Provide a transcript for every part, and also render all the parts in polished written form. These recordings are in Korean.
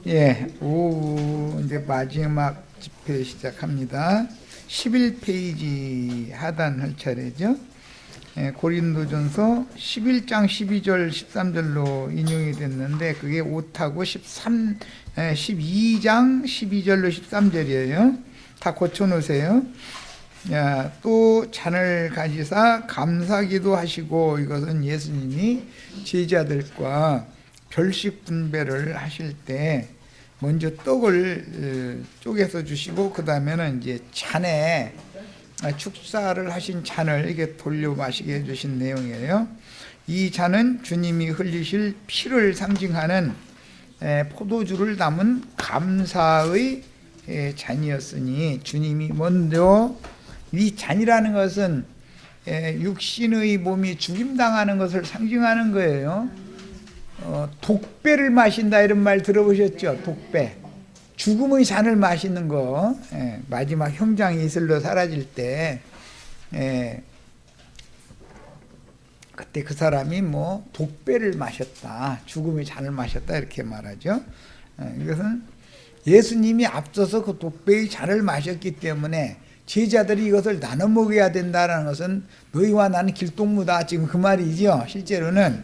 예, 오후 이제 마지막 집회 시작합니다. 11페이지 하단할 차례죠. 예, 고린도전서 11장 12절 13절로 인용이 됐는데 그게 오타고 12장 12절로 13절이에요. 다 고쳐놓으세요. 야, 또 잔을 가지사 감사기도 하시고, 이것은 예수님이 제자들과 별식 분배를 하실 때 먼저 떡을 쪼개서 주시고 그 다음에는 이제 잔에 축사를 하신 잔을 이렇게 돌려 마시게 해주신 내용이에요. 이 잔은 주님이 흘리실 피를 상징하는 포도주를 담은 감사의 잔이었으니, 주님이 먼저 이 잔이라는 것은 육신의 몸이 죽임당하는 것을 상징하는 거예요. 독배를 마신다 이런 말 들어보셨죠? 독배, 죽음의 잔을 마시는 거. 마지막 형장이 이슬로 사라질 때 그때 그 사람이 뭐 독배를 마셨다, 죽음의 잔을 마셨다 이렇게 말하죠. 이것은 예수님이 앞서서 그 독배의 잔을 마셨기 때문에 제자들이 이것을 나눠 먹어야 된다는 것은 너희와 나는 길동무다, 지금 그 말이죠. 실제로는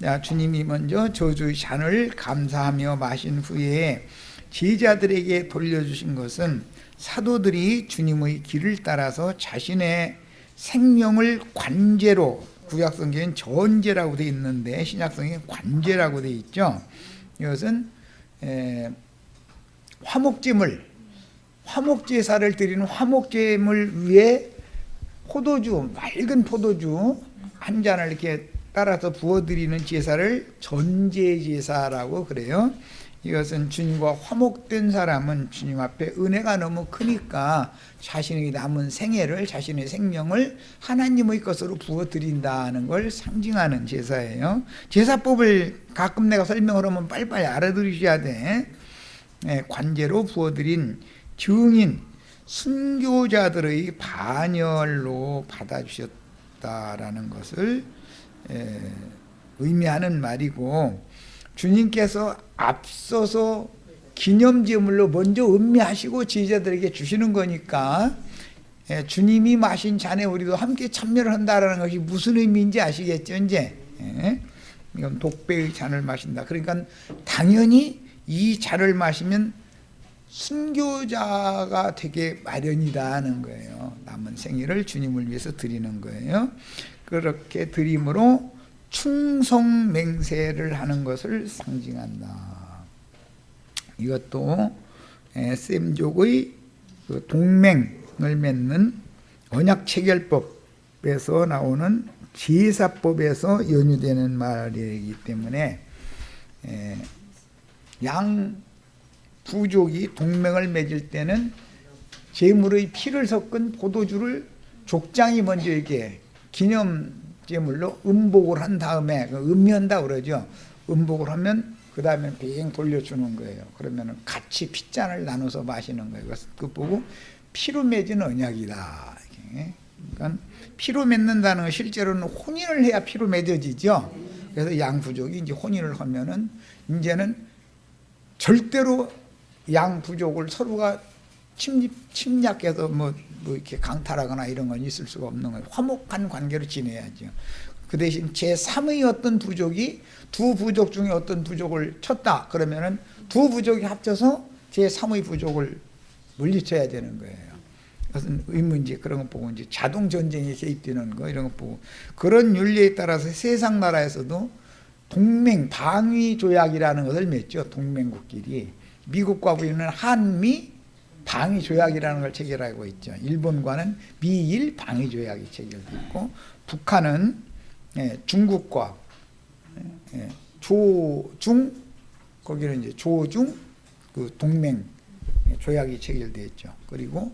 자, 주님이 먼저 저주의 잔을 감사하며 마신 후에 제자들에게 돌려주신 것은 사도들이 주님의 길을 따라서 자신의 생명을 관제로, 구약성경엔 전제라고 되어 있는데 신약성경엔 관제라고 되어 있죠. 이것은 화목제사를 드리는 화목제물 위에 포도주, 맑은 포도주 한 잔을 이렇게 따라서 부어드리는 제사를 전제제사라고 그래요. 이것은 주님과 화목된 사람은 주님 앞에 은혜가 너무 크니까 자신의 남은 생애를, 자신의 생명을 하나님의 것으로 부어드린다는 걸 상징하는 제사예요. 제사법을 가끔 내가 설명을 하면 빨리빨리 알아들으셔야 돼. 관제로 부어드린 증인, 순교자들의 반열로 받아주셨다라는 것을 의미하는 말이고, 주님께서 앞서서 기념제물로 먼저 음미하시고 제자들에게 주시는 거니까 주님이 마신 잔에 우리도 함께 참여를 한다는 것이 무슨 의미인지 아시겠죠? 이제 이건 독배의 잔을 마신다. 그러니까 당연히 이 잔을 마시면 순교자가 되게 마련이라는 거예요. 남은 생애를 주님을 위해서 드리는 거예요. 그렇게 드림으로 충성맹세를 하는 것을 상징한다. 이것도 셈족의 동맹을 맺는 언약체결법에서 나오는 제사법에서 연유되는 말이기 때문에 양 부족이 동맹을 맺을 때는 제물의 피를 섞은 포도주를 족장이 먼저 이렇게 기념제물로 음복을 한 다음에, 음미한다 그러죠. 음복을 하면 그 다음에 빙 돌려주는 거예요. 그러면 같이 핏잔을 나눠서 마시는 거예요. 그거 보고 피로 맺은 언약이다. 그러니까 피로 맺는다는 건 실제로는 혼인을 해야 피로 맺어지죠. 그래서 양 부족이 이제 혼인을 하면은 이제는 절대로 양 부족을 서로가 침략해서 뭐 이렇게 강탈하거나 이런 건 있을 수가 없는 거예요. 화목한 관계로 지내야죠. 그 대신 제3의 어떤 부족이 두 부족 중에 어떤 부족을 쳤다 그러면은 두 부족이 합쳐서 제3의 부족을 물리쳐야 되는 거예요. 그것은 의문지 그런 거 보고 이제 자동 전쟁에 개입되는 거 이런 거 보고, 그런 윤리에 따라서 세상 나라에서도 동맹 방위 조약이라는 것을 맺죠. 동맹국끼리. 미국과 우리는 한미 방위 조약이라는 걸 체결하고 있죠. 일본과는 미일 방위 조약이 체결되어 있고, 북한은 중국과 조중, 거기는 이제 조중 그 동맹 조약이 체결되어 있죠. 그리고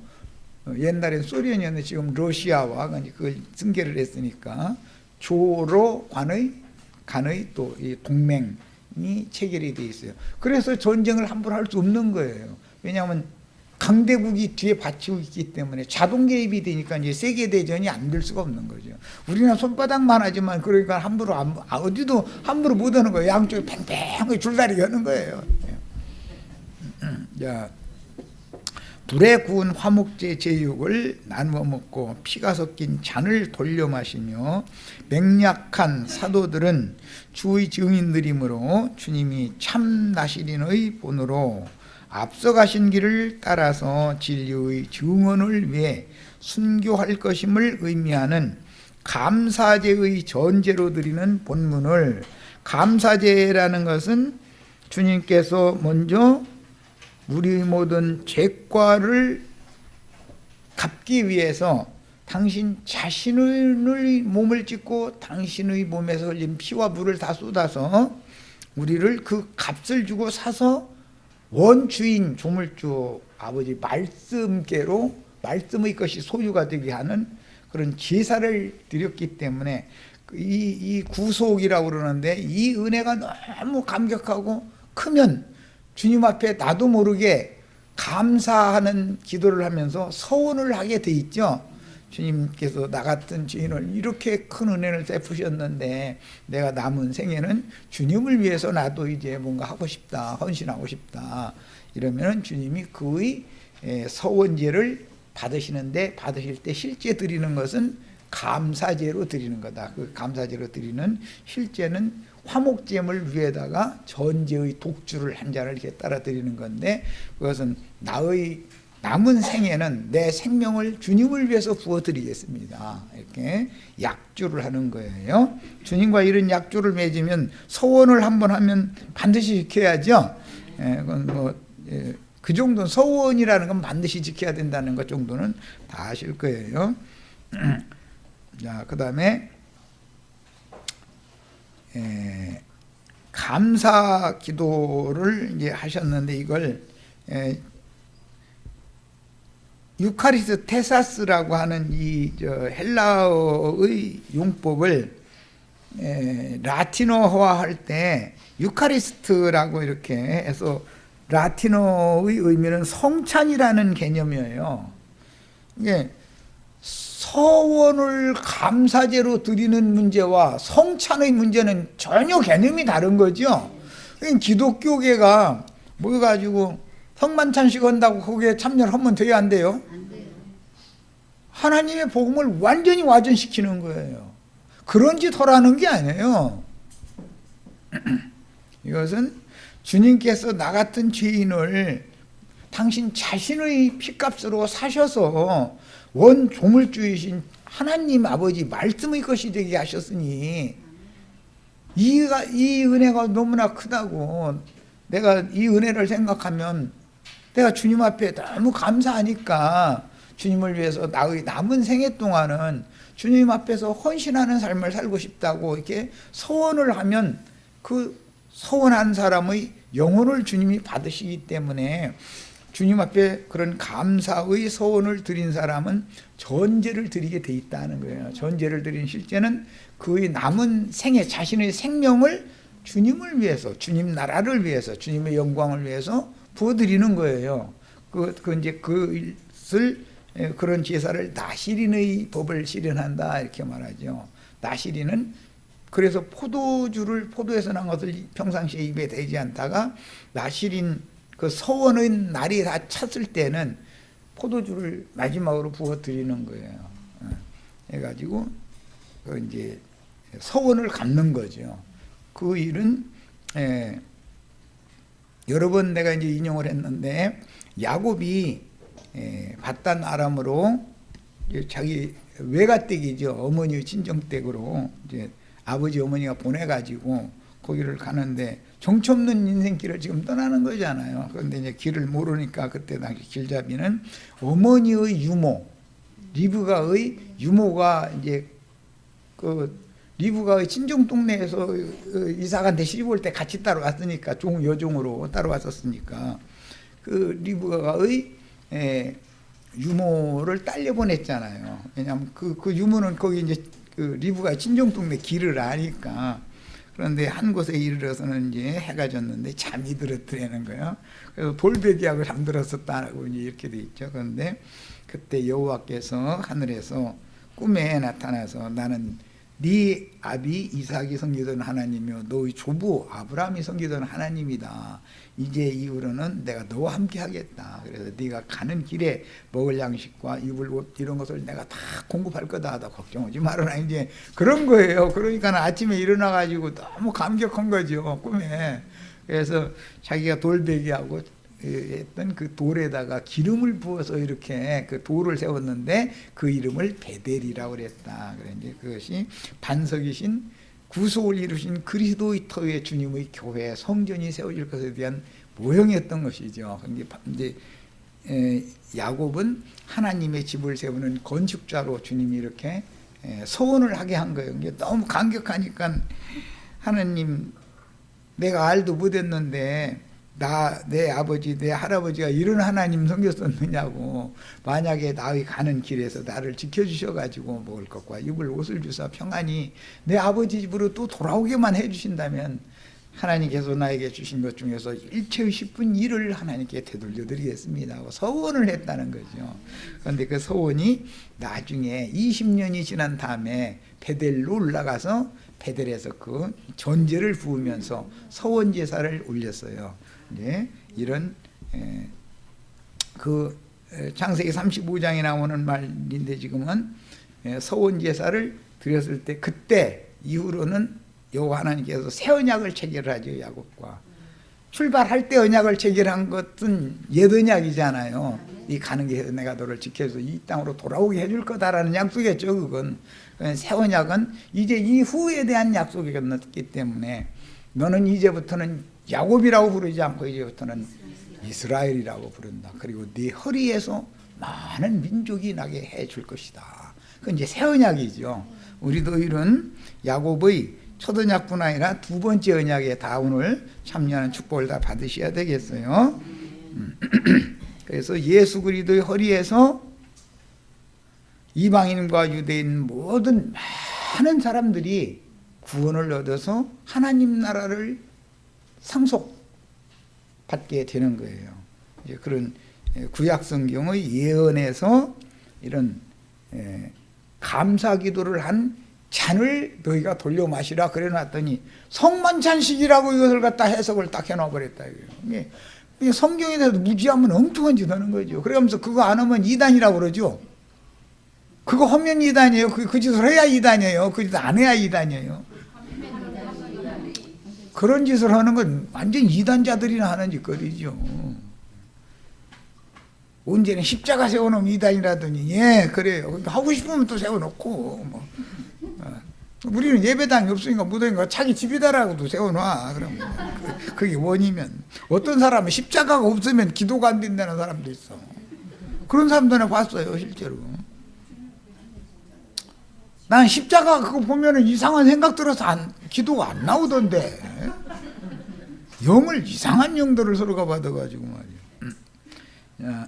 옛날엔 소련이었는데 지금 러시아와 그걸 승계를 했으니까 조로 간의 또 이 동맹이 체결이 되어 있어요. 그래서 전쟁을 함부로 할 수 없는 거예요. 왜냐하면 강대국이 뒤에 받치고 있기 때문에 자동 개입이 되니까 이제 세계 대전이 안 될 수가 없는 거죠. 우리는 손바닥만 하지만 그러니까 함부로 어디도 함부로 못 하는 거예요. 양쪽에 팽팽하게 줄다리기 하는 거예요. 자, 불에 구운 화목제 제육을 나누어 먹고 피가 섞인 잔을 돌려 마시며 맹약한 사도들은 주의 증인들이므로 주님이 참 나시린의 본으로 앞서가신 길을 따라서 진리의 증언을 위해 순교할 것임을 의미하는 감사제의 전제로 드리는 본문을, 감사제라는 것은 주님께서 먼저 우리 모든 죄과를 갚기 위해서 당신 자신의 몸을 찢고 당신의 몸에서 흘린 피와 물을 다 쏟아서 우리를 그 값을 주고 사서 원주인 조물주 아버지 말씀께로 말씀의 것이 소유가 되게 하는 그런 제사를 드렸기 때문에 이 구속이라고 그러는데, 이 은혜가 너무 감격하고 크면 주님 앞에 나도 모르게 감사하는 기도를 하면서 서원을 하게 돼 있죠. 주님께서 나 같은 죄인을 이렇게 큰 은혜를 베푸셨는데 내가 남은 생에는 주님을 위해서 나도 이제 뭔가 하고 싶다, 헌신하고 싶다, 이러면 주님이 그의 서원제를 받으시는데, 받으실 때 실제 드리는 것은 감사제로 드리는 거다. 그 감사제로 드리는 실제는 화목제물 위에다가 전제의 독주를 한 잔을 이렇게 따라 드리는 건데, 그것은 나의 남은 생에는 내 생명을 주님을 위해서 부어드리겠습니다, 이렇게 약주를 하는 거예요. 주님과 이런 약주를 맺으면 서원을 한번 하면 반드시 지켜야죠. 그 정도는, 서원이라는 건 반드시 지켜야 된다는 것 정도는 다 아실 거예요. 자, 그 다음에 감사 기도를 이제 하셨는데, 이걸 유카리스테사스라고 하는 이 헬라어의 용법을 라틴어화할 때 유카리스트라고 이렇게 해서, 라틴어의 의미는 성찬이라는 개념이에요. 이게 서원을 감사제로 드리는 문제와 성찬의 문제는 전혀 개념이 다른 거죠. 기독교계가 모여가지고 성만찬식 한다고 거기에 참여를 하면 돼요, 안 돼요? 안 돼요. 하나님의 복음을 완전히 와전시키는 거예요. 그런 짓 하라는 게 아니에요. 이것은 주님께서 나 같은 죄인을 당신 자신의 피값으로 사셔서 원 조물주이신 하나님 아버지 말씀의 것이 되게 하셨으니, 이 은혜가 너무나 크다고, 내가 이 은혜를 생각하면 내가 주님 앞에 너무 감사하니까 주님을 위해서 나의 남은 생애 동안은 주님 앞에서 헌신하는 삶을 살고 싶다고 이렇게 서원을 하면, 그 서원한 사람의 영혼을 주님이 받으시기 때문에 주님 앞에 그런 감사의 서원을 드린 사람은 전제를 드리게 돼 있다는 거예요. 전제를 드린 실제는 그의 남은 생애, 자신의 생명을 주님을 위해서, 주님 나라를 위해서, 주님의 영광을 위해서 부어드리는 거예요. 이제 그것을, 그런 제사를 나시린의 법을 실현한다, 이렇게 말하죠. 나시린은 그래서 포도에서 난 것을 평상시에 입에 대지 않다가 나시린 그 서원의 날이 다 찼을 때는 포도주를 마지막으로 부어 드리는 거예요. 해가지고 이제 서원을 갚는 거죠. 그 일은 여러 번 내가 이제 인용을 했는데, 야곱이 바단 아람으로 자기 외가댁이죠, 어머니의 친정댁으로 이제 아버지 어머니가 보내가지고 거기를 가는데 정처없는 인생길을 지금 떠나는 거잖아요. 그런데 이제 길을 모르니까 그때 당시 길잡이는 어머니의 유모, 리브가의 유모가 이제 리브가의 친정 동네에서 이사간데 시집 올 때 같이 따라왔으니까, 여종으로 따라왔었으니까 그 리브가의 유모를 딸려 보냈잖아요. 왜냐하면 그 유모는 거기 이제 그 리브가 친정 동네 길을 아니까. 그런데 한 곳에 이르러서는 이제 해가 졌는데 잠이 들었더라는 거예요. 그래서 돌베개하고 잠들었었다고 이제 이렇게 돼 있죠. 그런데 그때 여호와께서 하늘에서 꿈에 나타나서 나는 네 아비 이삭이 섬기던 하나님이요 너희 조부 아브라함이 섬기던 하나님이다. 이제 이후로는 내가 너와 함께 하겠다. 그래서 네가 가는 길에 먹을 양식과 입을 옷 이런 것을 내가 다 공급할 거다. 너 걱정하지 말아라. 이제 그런 거예요. 그러니까 아침에 일어나 가지고 너무 감격한 거죠. 꿈에. 그래서 자기가 돌베개하고 했던 그 돌에다가 기름을 부어서 이렇게 그 돌을 세웠는데 그 이름을 베델이라고 그랬다. 그래 이제 그것이 반석이신 구속을 이루신 그리스도의 터에 주님의 교회 성전이 세워질 것에 대한 모형이었던 것이죠. 이제 야곱은 하나님의 집을 세우는 건축자로 주님이 이렇게 서원을 하게 한 거예요. 이게 너무 감격하니까 하나님 내가 알도 못했는데 내 아버지, 내 할아버지가 이런 하나님 섬겼었느냐고. 만약에 나의 가는 길에서 나를 지켜주셔가지고 먹을 것과 입을 옷을 주사 평안히 내 아버지 집으로 또 돌아오게만 해주신다면 하나님께서 나에게 주신 것 중에서 일체의 10분 1을 하나님께 되돌려드리겠습니다 하고 서원을 했다는 거죠. 그런데 그 서원이 나중에 20년이 지난 다음에 베델로 올라가서 베델에서 그 전제를 부으면서 서원 제사를 올렸어요. 네, 이런 그 창세기 35장에 나오는 말인데 지금은 서원 제사를 드렸을 때 그때 이후로는 여호와 하나님께서 새 언약을 체결하죠. 야곱과 출발할 때 언약을 체결한 것은 옛 언약이잖아요. 이 가는 길에서 내가 너를 지켜서 이 땅으로 돌아오게 해줄 거다라는 약속이었죠. 그건 새 언약은 이제 이후에 대한 약속이었기 때문에 너는 이제부터는 야곱이라고 부르지 않고 이제부터는 이스라엘이라고 부른다. 그리고 네 허리에서 많은 민족이 나게 해줄 것이다. 그건 이제 새 언약이죠. 우리도 이런 야곱의 첫 언약뿐 아니라 두 번째 언약에 다 오늘 참여하는 축복을 다 받으셔야 되겠어요. 그래서 예수 그리스도의 허리에서 이방인과 유대인 모든 많은 사람들이 구원을 얻어서 하나님 나라를 상속받게 되는 거예요. 이제 그런 구약 성경의 예언에서 이런 감사 기도를 한 잔을 너희가 돌려 마시라 그래 놨더니 성만찬식이라고 이것을 갖다 해석을 딱 해놔 버렸다 이거예요. 성경에 대해서 무지하면 엉뚱한 짓 하는 거죠. 그러면서 그거 안 하면 이단이라고 그러죠. 그거 하면 이단이에요. 그 짓을 해야 이단이에요. 그 짓을 안 해야 이단이에요. 그런 짓을 하는 건 완전 이단자들이나 하는 짓거리죠. 언제는 십자가 세워놓으면 이단이라더니 예 그래요. 하고 싶으면 또 세워놓고 뭐. 우리는 예배당이 없으니까 무덤인가 자기 집이다라고도 세워놔. 그럼 그게 원이면 어떤 사람은 십자가가 없으면 기도가 안 된다는 사람도 있어. 그런 사람들은 봤어요 실제로. 난 십자가 그거 보면은 이상한 생각 들어서 기도가 안 나오던데. 영을 이상한 영들을 서로가 받아가지고 말이야.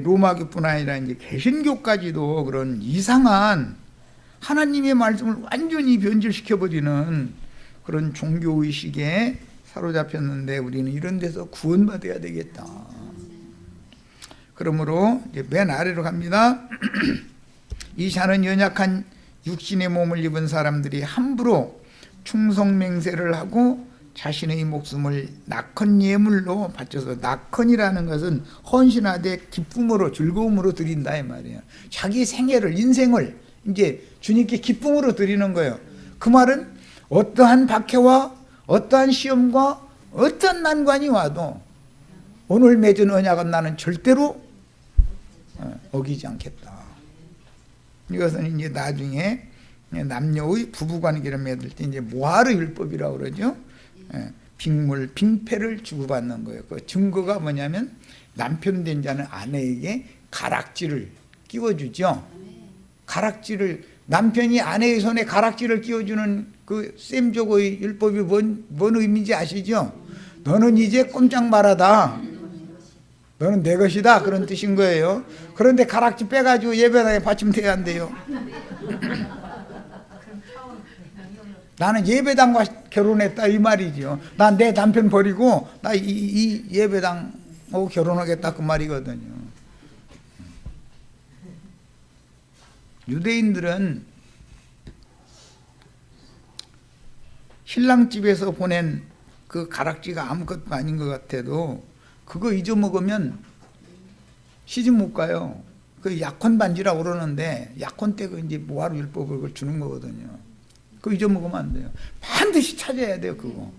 로마교뿐 아니라 이제 개신교까지도 그런 이상한 하나님의 말씀을 완전히 변질시켜버리는 그런 종교의식에 사로잡혔는데 우리는 이런 데서 구원받아야 되겠다. 그러므로 이제 맨 아래로 갑니다. 이 자는 연약한 육신의 몸을 입은 사람들이 함부로 충성맹세를 하고 자신의 목숨을 낙헌 예물로 바쳐서, 낙헌이라는 것은 헌신하되 기쁨으로 즐거움으로 드린다 이 말이에요. 자기 생애를, 인생을 이제 주님께 기쁨으로 드리는 거예요. 그 말은 어떠한 박해와 어떠한 시험과 어떤 난관이 와도 오늘 맺은 언약은 나는 절대로 어기지 않겠다. 이것은 이제 나중에 남녀의 부부관계를 맺을 때 이제 모하르 율법이라고 그러죠. 빅물, 빙패를 주고받는 거예요. 그 증거가 뭐냐면 남편 된 자는 아내에게 가락지를 끼워주죠. 가락지를, 남편이 아내의 손에 가락지를 끼워주는 그 셈조고의 율법이 뭔 의미인지 아시죠? 너는 이제 꼼짝 말하다. 너는 내 것이다. 그런 뜻인 거예요. 그런데 가락지 빼가지고 예배당에 받침돼야 한대요. 나는 예배당과 결혼했다 이 말이죠. 난 내 남편 버리고 나 이 예배당하고 결혼하겠다 그 말이거든요. 유대인들은 신랑집에서 보낸 그 가락지가 아무것도 아닌 것 같아도 그거 잊어먹으면 시집 못 가요. 그 약혼 반지라고 그러는데 약혼 때 그 이제 모하루 율법을 그걸 주는 거거든요. 그거 잊어먹으면 안 돼요. 반드시 찾아야 돼요. 그거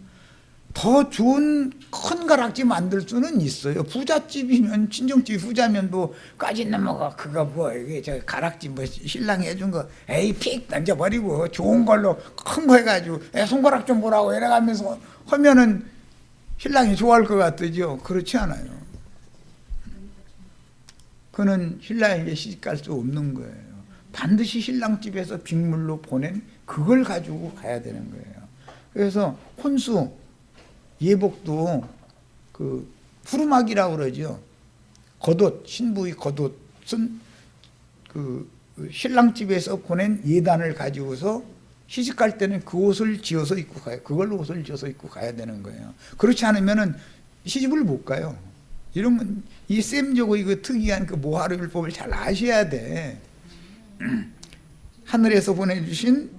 더 좋은 큰 가락지 만들 수는 있어요. 부잣집이면 친정집 부자면 뭐 까지 넘어가 그거 뭐 이게 저 가락지 뭐 신랑이 해준 거 에이 픽 던져버리고 좋은 걸로 큰 거 해가지고 손가락 좀 보라고 이래가면서 하면은 신랑이 좋아할 것 같으죠. 그렇지 않아요. 그는 신랑에게 시집갈 수 없는 거예요. 반드시 신랑 집에서 빅물로 보낸 그걸 가지고 가야 되는 거예요. 그래서 혼수 예복도 그 푸르막이라고 그러죠. 겉옷, 신부의 겉옷은 그 신랑 집에서 보낸 예단을 가지고서 시집갈 때는 그 옷을 지어서 입고 가요. 그걸로 옷을 지어서 입고 가야 되는 거예요. 그렇지 않으면은 시집을 못 가요. 이런 건 이 셈저고 이거 특이한 그 모하루 율법을 잘 아셔야 돼. 하늘에서 보내주신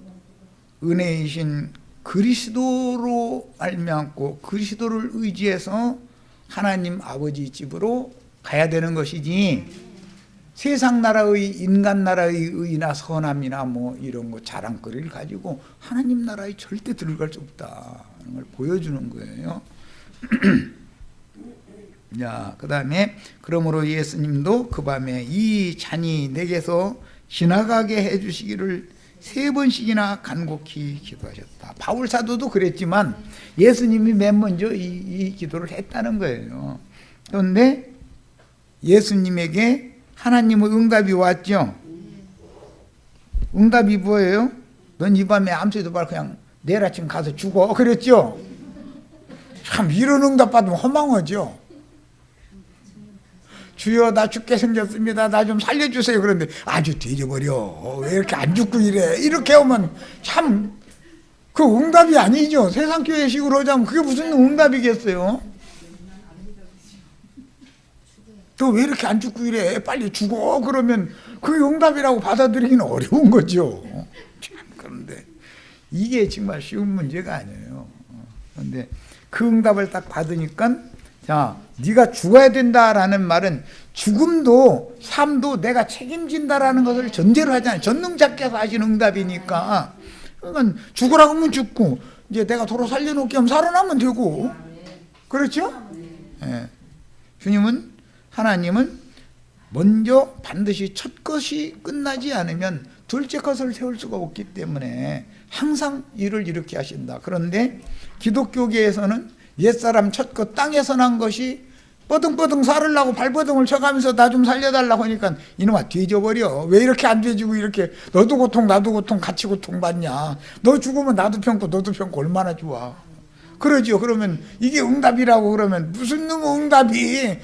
은혜이신 그리스도로 말미암고 그리스도를 의지해서 하나님 아버지 집으로 가야 되는 것이지 세상 나라의 인간 나라의 의나 선함이나 뭐 이런 거 자랑거리를 가지고 하나님 나라에 절대 들어갈 수 없다는 걸 보여주는 거예요. 자, 그 다음에 그러므로 예수님도 그 밤에 이 잔이 내게서 지나가게 해주시기를 3번씩이나 간곡히 기도하셨다. 바울 사도도 그랬지만 예수님이 맨 먼저 이 기도를 했다는 거예요. 그런데 예수님에게 하나님의 응답이 왔죠. 응답이 뭐예요? 넌 이 밤에 암수도 말 그냥 내일 아침 가서 죽어 그랬죠. 참 이런 응답 받으면 허망하죠. 주여 나 죽게 생겼습니다. 나 좀 살려주세요. 그런데 아주 뒤져버려. 왜 이렇게 안 죽고 이래. 이렇게 오면 참 그 응답이 아니죠. 세상 교회식으로 하자면 그게 무슨 응답이겠어요. 너 왜 이렇게 안 죽고 이래. 빨리 죽어. 그러면 그게 응답이라고 받아들이기는 어려운 거죠. 그런데 이게 정말 쉬운 문제가 아니에요. 그런데 그 응답을 딱 받으니까 자, 네가 죽어야 된다라는 말은 죽음도 삶도 내가 책임진다라는 것을 전제로 하잖아요. 전능자께서 하신 응답이니까. 그러니까 죽으라고 하면 죽고 이제 내가 도로 살려놓게 하면 살아나면 되고 그렇죠? 예. 주님은 하나님은 먼저 반드시 첫 것이 끝나지 않으면 둘째 것을 세울 수가 없기 때문에 항상 일을 이렇게 하신다. 그런데 기독교계에서는 옛사람 첫 것 땅에서 난 것이 뻐등뻐등 살으려고 발버둥을 쳐가면서 나 좀 살려달라고 하니까 이놈아 뒤져버려. 왜 이렇게 안 돼지고 이렇게 너도 고통 나도 고통 같이 고통받냐. 너 죽으면 나도 평고 너도 평고 얼마나 좋아. 그러죠. 그러면 이게 응답이라고 그러면 무슨 놈의 응답이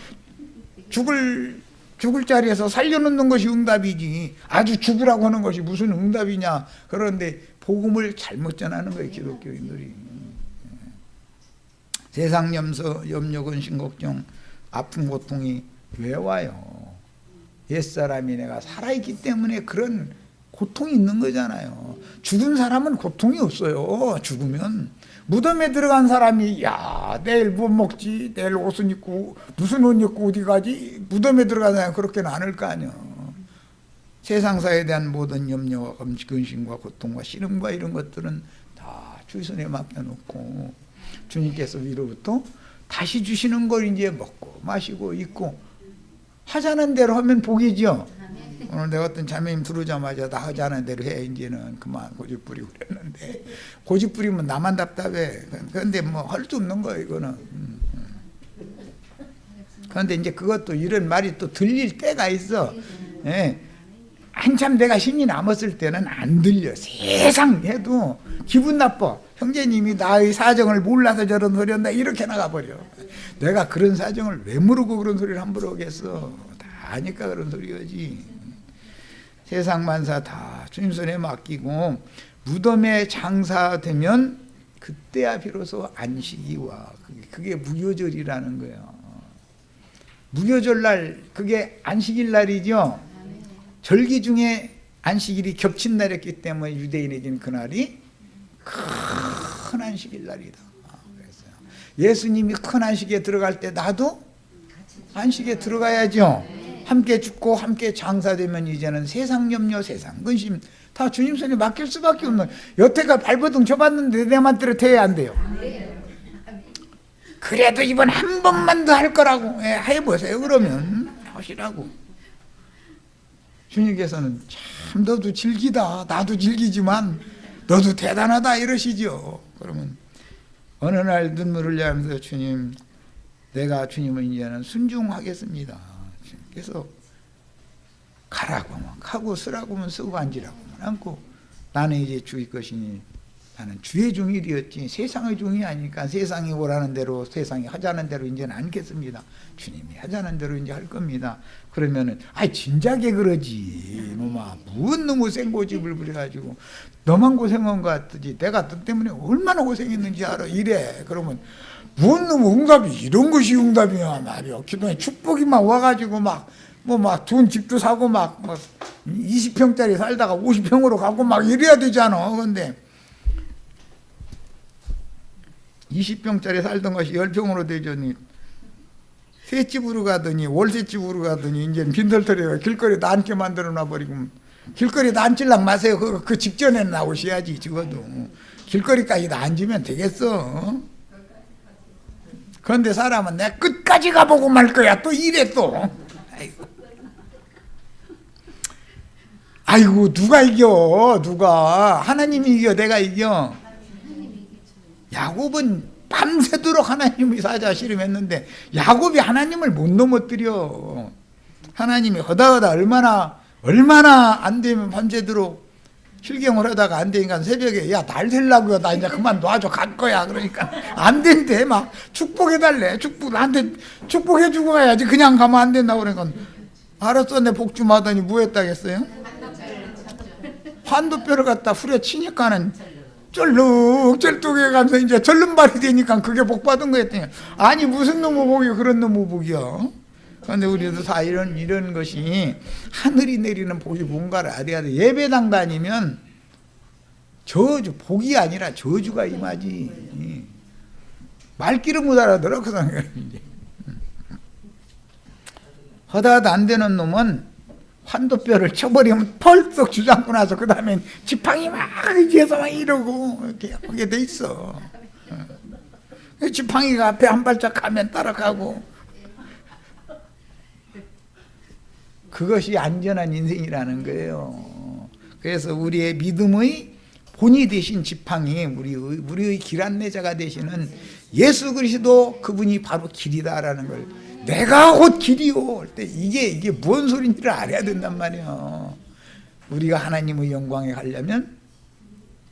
죽을 자리에서 살려놓는 것이 응답이지 아주 죽으라고 하는 것이 무슨 응답이냐. 그런데 복음을 잘못 전하는 거예요. 기독교인들이. 세상 염려 근심 걱정 아픈 고통이 왜 와요? 옛사람이 내가 살아있기 때문에 그런 고통이 있는 거잖아요. 죽은 사람은 고통이 없어요. 죽으면 무덤에 들어간 사람이 야 내일 뭐 먹지 내일 옷은 입고 무슨 옷 입고 어디 가지 무덤에 들어간 사람은 그렇게는 않을 거 아니에요. 세상사에 대한 모든 염려와 근심과 고통과 씨름과 이런 것들은 다 주선에 맡겨놓고 주님께서 위로부터 다시 주시는 걸 이제 먹고 마시고 입고 하자는 대로 하면 복이죠. 오늘 내가 어떤 자매님 들어오자마자 나 하자는 대로 해 이제는 그만 고집 부리고 그랬는데 고집 부리면 나만 답답해. 그런데 뭐 할 수 없는 거예요 이거는. 그런데 이제 그것도 이런 말이 또 들릴 때가 있어. 예. 한참 내가 힘이 남았을 때는 안 들려. 세상 해도 기분 나빠. 형제님이 나의 사정을 몰라서 저런 소리 한다 이렇게 나가버려. 내가 그런 사정을 왜 모르고 그런 소리를 함부로 하겠어. 다 아니까 그런 소리지. 세상 만사 다 주님 손에 맡기고 무덤에 장사되면 그때야 비로소 안식이 와. 그게 무교절이라는 거예요. 무교절날 그게 안식일 날이죠. 절기 중에 안식일이 겹친 날이었기 때문에 유대인에게는 그날이 큰 안식일 날이다. 그랬어요. 예수님이 큰 안식에 들어갈 때 나도 안식에 들어가야죠. 함께 죽고 함께 장사되면 이제는 세상 염려, 세상 근심 다 주님 손에 맡길 수밖에 없는. 여태가 발버둥 쳐봤는데 내 맘대로 돼야 안 돼요. 그래도 이번 한 번만 더 할 거라고 해보세요. 그러면 하시라고. 주님께서는 참 너도 즐기다, 나도 즐기지만 너도 대단하다 이러시죠. 그러면 어느 날 눈물을 흘리면서 주님, 내가 주님을 이제는 순종하겠습니다. 그래서 가라고 하면 가고 쓰라고 하면 쓰고 앉으라고 하면 앉고 나는 이제 주의 것이니 나는 주의 종일이었지 세상의 종이 아니니까 세상이 오라는 대로 세상이 하자는 대로 이제는 않겠습니다. 주님이 하자는 대로 이제 할 겁니다. 그러면은 진작에 그러지 놈아 무슨 너무 센 고집을 부려가지고 너만 고생한 것 같지 내가 너 때문에 얼마나 고생했는지 알아 이래. 그러면 무슨 놈 응답이 이런 것이 응답이야 말이야. 기도에 축복이만 와가지고 막 돈 집도 사고 막 20평짜리 살다가 50평으로 가고 막 이래야 되잖아. 근데 20평짜리 살던 것이 10평으로 되더니 새 집으로 가더니 월세 집으로 가더니 이제 빈털터리가 길거리에 앉게 만들어 놔버리고 길거리에 앉으려고 마세요. 그 직전에 나오셔야지. 적어도 길거리까지 다 앉으면 되겠어. 그런데 사람은 내가 끝까지 가보고 말 거야 또 이래 또. 아이고 누가 이겨. 누가. 하나님이 이겨 내가 이겨. 야곱은 밤새도록 하나님의 사자 씨름했는데 야곱이 하나님을 못 넘어뜨려. 하나님이 허다허다 얼마나 안 되면 밤새도록 실경을 하다가 안 되니까 새벽에 야 날 되려고요 나 이제 그만 놔줘 갈 거야. 그러니까 안 된대. 막 축복해달래. 나한테 축복해주고 가야지 그냥 가면 안 된다고. 그러니까 알았어 내 복 좀 하더니 뭐 했다겠어요? 환도뼈를 갖다 후려치니까는 쩔룩쩔뚝해 가면서 이제 절름발이 되니까 그게 복 받은 거였더니 아니 무슨 놈의 복이 그런 놈의 복이야. 그런데 우리도 다 이런 것이 하늘이 내리는 복이 뭔가를 알아야 돼. 예배당 다니면 복이 아니라 저주가 임하지. 말귀를 못 알아들어 그 생각이 이제. 허다하다 안 되는 놈은 환도뼈를 쳐버리면 펄썩 주저앉고 나서 그 다음엔 지팡이 막 이제서 막 이러고 이렇게 하게 돼 있어. 지팡이가 앞에 한 발짝 가면 따라가고. 그것이 안전한 인생이라는 거예요. 그래서 우리의 믿음의 본이 되신 지팡이, 우리의 길 안내자가 되시는 예수 그리스도 그분이 바로 길이다라는 걸 내가 곧 길이요 할 때 이게 뭔 소리인지를 알아야 된단 말이에요. 우리가 하나님의 영광에 가려면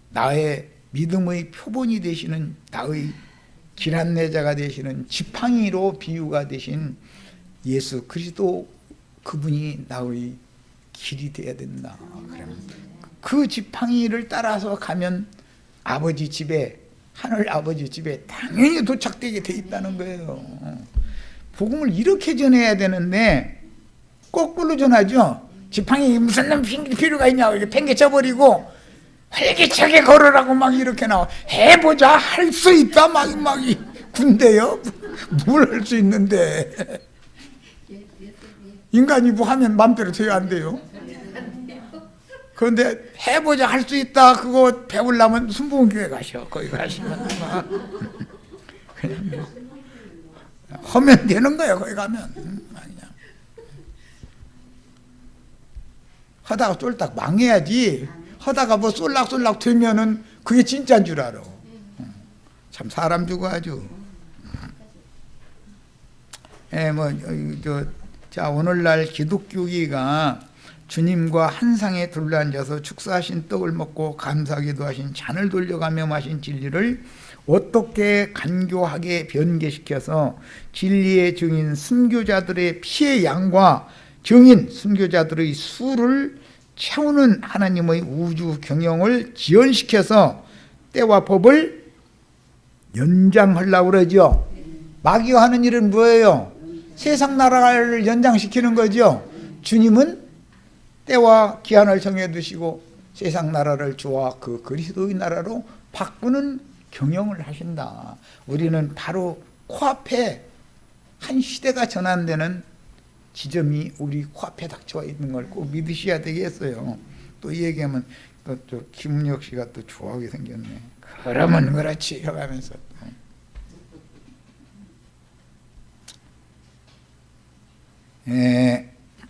나의 믿음의 표본이 되시는 나의 길 안내자가 되시는 지팡이로 비유가 되신 예수 그리스도 그분이 나의 길이 되어야 된다. 그러면 그 지팡이를 따라서 가면 아버지 집에 하늘 아버지 집에 당연히 도착되게 돼 있다는 거예요. 복음을 이렇게 전해야 되는데 거꾸로 전하죠. 지팡이 무슨 놈 필요가 있냐고 이렇게 팽개쳐버리고 활기차게 걸으라고 막 이렇게 나와. 해보자 할 수 있다 막 군대요? 뭘 할 수 있는데 인간이 뭐 하면 맘대로 돼야 안 돼요. 그런데 해보자 할 수 있다 그거 배우려면 순복음교회 가셔. 거기 가시면 그냥 하면 되는 거예요. 거기 가면 하다가 쫄딱 망해야지. 하다가 뭐 쏠락쏠락 되면은 그게 진짜인 줄 알아. 참 사람 주고 아주. 자 오늘날 기독교기가 주님과 한 상에 둘러앉아서 축사하신 떡을 먹고 감사기도 하신 잔을 돌려가며 마신 진리를 어떻게 간교하게 변개시켜서 진리의 증인 순교자들의 피의 양과 증인 순교자들의 수를 채우는 하나님의 우주 경영을 지연시켜서 때와 법을 연장하려고 그러죠. 마귀가 하는 일은 뭐예요? 세상 나라를 연장시키는 거죠. 주님은 때와 기한을 정해두시고 세상 나라를 주와 그 그리스도의 나라로 바꾸는 경영을 하신다. 우리는 바로 코앞에 한 시대가 전환되는 지점이 우리 코앞에 닥쳐와 있는 걸 꼭 믿으셔야 되겠어요. 또 이 얘기하면 또 김은혁 씨가 또 좋아하게 생겼네. 그러면 그렇지 해가면서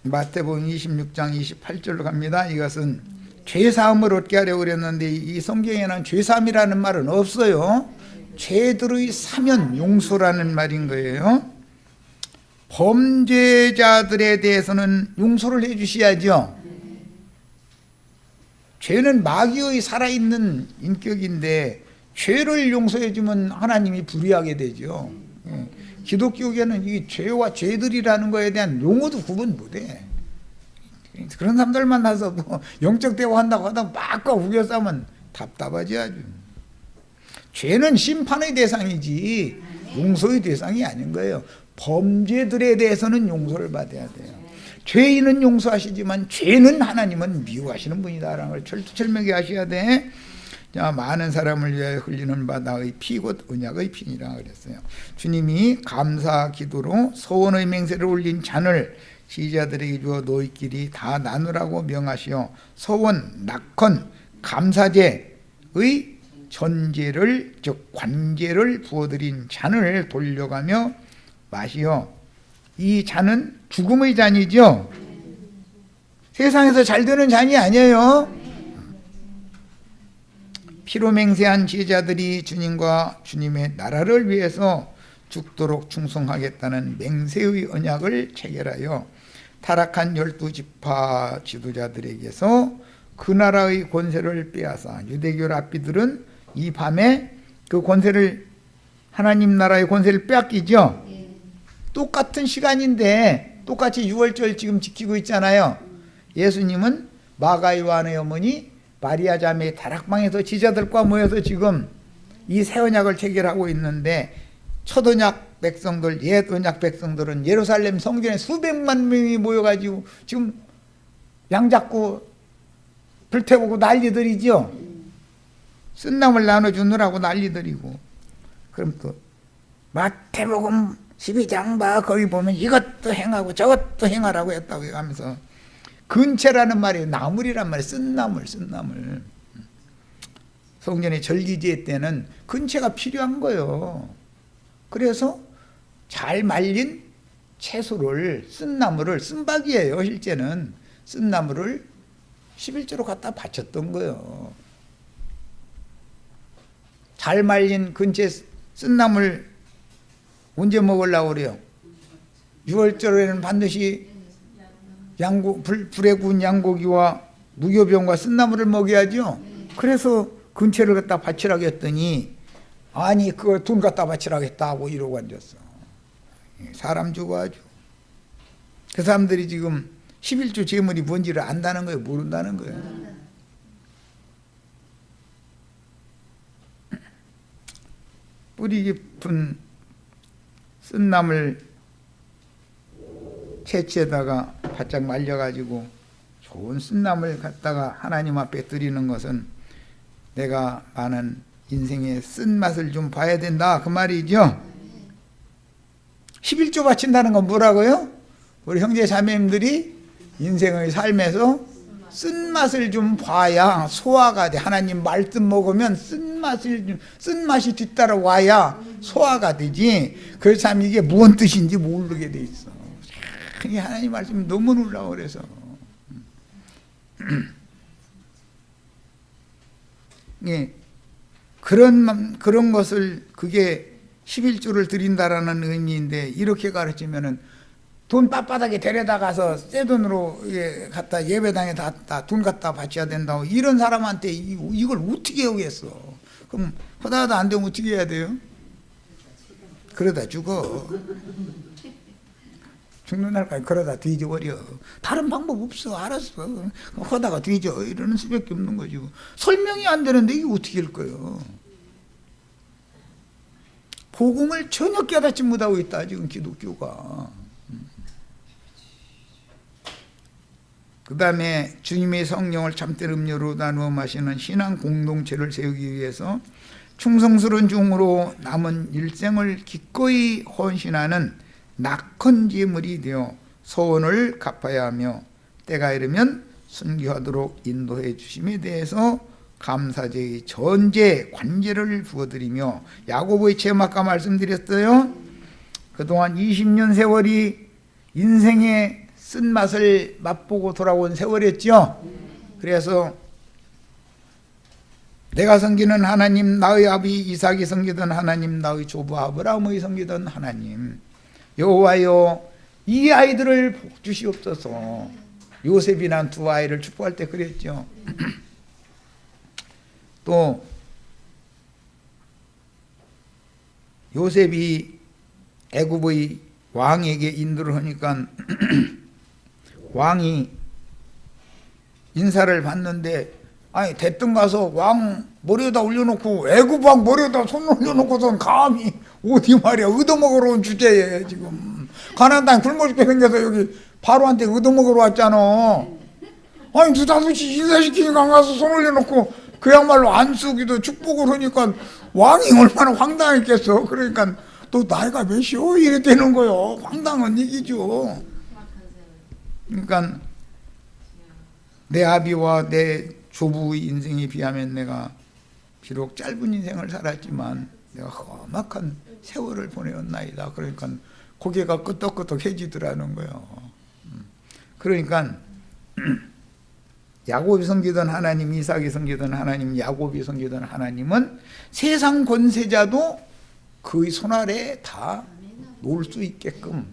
마태복음 26장 28절로 갑니다. 이것은 죄사함을 얻게 하려고 그랬는데 이 성경에는 죄사함이라는 말은 없어요. 죄들의 사면 용서라는 말인 거예요. 범죄자들에 대해서는 용서를 해 주셔야죠. 죄는 마귀의 살아있는 인격인데 죄를 용서해 주면 하나님이 불의하게 되죠. 기독교계는 이 죄와 죄들이라는 거에 대한 용어도 구분 못해. 그런 사람들 만나서도 영적 대화한다고 하다 막 우겨 싸면 답답하지 아주. 죄는 심판의 대상이지 용서의 대상이 아닌 거예요. 범죄들에 대해서는 용서를 받아야 돼요. 죄인은 용서하시지만 죄는 하나님은 미워하시는 분이다라는 걸 철두철미하게 하셔야 돼. 자, 많은 사람을 위하여 흘리는 바다의 피 곧 언약의 피니라 그랬어요. 주님이 감사 기도로 소원의 맹세를 올린 잔을 지지자들에게 주어 너희끼리 다 나누라고 명하시어 소원, 낙헌, 감사제의 전제를 즉 관제를 부어드린 잔을 돌려가며 마시어. 이 잔은 죽음의 잔이죠. 세상에서 잘 되는 잔이 아니에요. 피로 맹세한 제자들이 주님과 주님의 나라를 위해서 죽도록 충성하겠다는 맹세의 언약을 체결하여 타락한 12지파 지도자들에게서 그 나라의 권세를 빼앗아 유대교 랍비들은 이 밤에 그 권세를 하나님 나라의 권세를 빼앗기죠. 똑같은 시간인데 똑같이 6월절 지금 지키고 있잖아요. 예수님은 마가 요한의 어머니 마리아 자매의 다락방에서 지자들과 모여서 지금 이 새 언약을 체결하고 있는데 첫 언약 백성들, 옛 언약 백성들은 예루살렘 성전에 수백만 명이 모여가지고 지금 양 잡고 불태우고 난리들이죠. 쓴나물 나눠주느라고 난리들이고. 그럼 또 마태복음 12장 봐 거기 보면 이것도 행하고 저것도 행하라고 했다고 하면서 근체라는 말이 나물이란 말이에요. 쓴나물. 성전의 절기제 때는 근체가 필요한 거예요. 그래서 잘 말린 채소를 쓴나물을 쓴박이에요. 실제는 쓴나물을 11조로 갖다 바쳤던 거예요. 잘 말린 근체 쓴나물 언제 먹으려고 그래요? 6월절에는 반드시 불에 구운 양고기와 무교병과 쓴나물을 먹여야죠. 그래서 근체를 갖다 바치라고 했더니 아니 그거 돈 갖다 바치라고 했다고 이러고 앉았어. 사람 주고 아주. 그 사람들이 지금 11조 제물이 뭔지를 안다는 거예요? 모른다는 거예요? 뿌리 깊은 쓴나물 채취에다가 바짝 말려가지고 좋은 쓴나물 갖다가 하나님 앞에 드리는 것은 내가 아는 인생의 쓴맛을 좀 봐야 된다 그 말이죠. 11조 바친다는 건 뭐라고요? 우리 형제 자매님들이 인생의 삶에서 쓴맛을 좀 봐야 소화가 돼. 하나님 말씀 먹으면 쓴맛이 뒤따라와야 소화가 되지. 그래서 참 이게 무슨 뜻인지 모르게 돼 있어. 하나님 말씀이 너무 놀라워. 그래서 예, 그런 것을 그게 11조를 드린다라는 의미인데 이렇게 가르치면은 돈 빳빳하게 데려다가서 새 돈으로 갖다 예배당에 다 돈 갖다 바쳐야 된다고 이런 사람한테 이걸 어떻게 하겠어? 그럼 하다하다 안 되면 어떻게 해야 돼요? 그러다 죽어. 죽는 날까지 그러다 뒤져버려. 다른 방법 없어. 알았어. 하다가 뒤져. 이러는 수밖에 없는 거죠. 설명이 안 되는데 이게 어떻게 할 거예요? 복음을 전혀 깨닫지 못하고 있다 지금 기독교가. 그 다음에 주님의 성령을 참된 음료로 나누어 마시는 신앙 공동체를 세우기 위해서 충성스러운 종으로 남은 일생을 기꺼이 헌신하는 낙헌 제물이 되어 소원을 갚아야 하며 때가 이르면 순교하도록 인도해 주심에 대해서 감사제의 전제 관제를 부어드리며, 야고보의 체험 아까 말씀드렸어요. 그동안 20년 세월이 인생의 쓴맛을 맛보고 돌아온 세월이었죠. 그래서 내가 섬기는 하나님, 나의 아비 이삭이 섬기던 하나님, 나의 조부 아브라함이 섬기던 하나님, 여호와여 이 아이들을 복 주시옵소서. 요셉이 난 두 아이를 축복할 때 그랬죠. 또 요셉이 애굽의 왕에게 인도를 하니까 왕이 인사를 받는데, 아니 대뜸 가서 왕 머리에다 올려놓고 애굽 왕 머리에다 손 올려놓고선 감히 어디 말이야, 얻어먹으러 온 주제에 지금 가나안 땅 굶어 죽게 생겨서 여기 바로한테 얻어먹으러 왔잖아. 아니 느닷없이 인사시키니까 안 가서 손 올려놓고 그야말로 안수기도 축복을 하니까 왕이 얼마나 황당했겠어. 그러니까 또 나이가 몇이오? 이래 되는 거요. 황당한 얘기죠. 그러니까 내 아비와 내 조부의 인생에 비하면 내가 비록 짧은 인생을 살았지만 내가 험악한 세월을 보내었나이다. 그러니까 고개가 끄덕끄덕해지더라는 거예요. 그러니까 야곱이 섬기던 하나님, 이삭이 섬기던 하나님, 야곱이 섬기던 하나님은 세상 권세자도 그의 손아래에 다 놓을 수 있게끔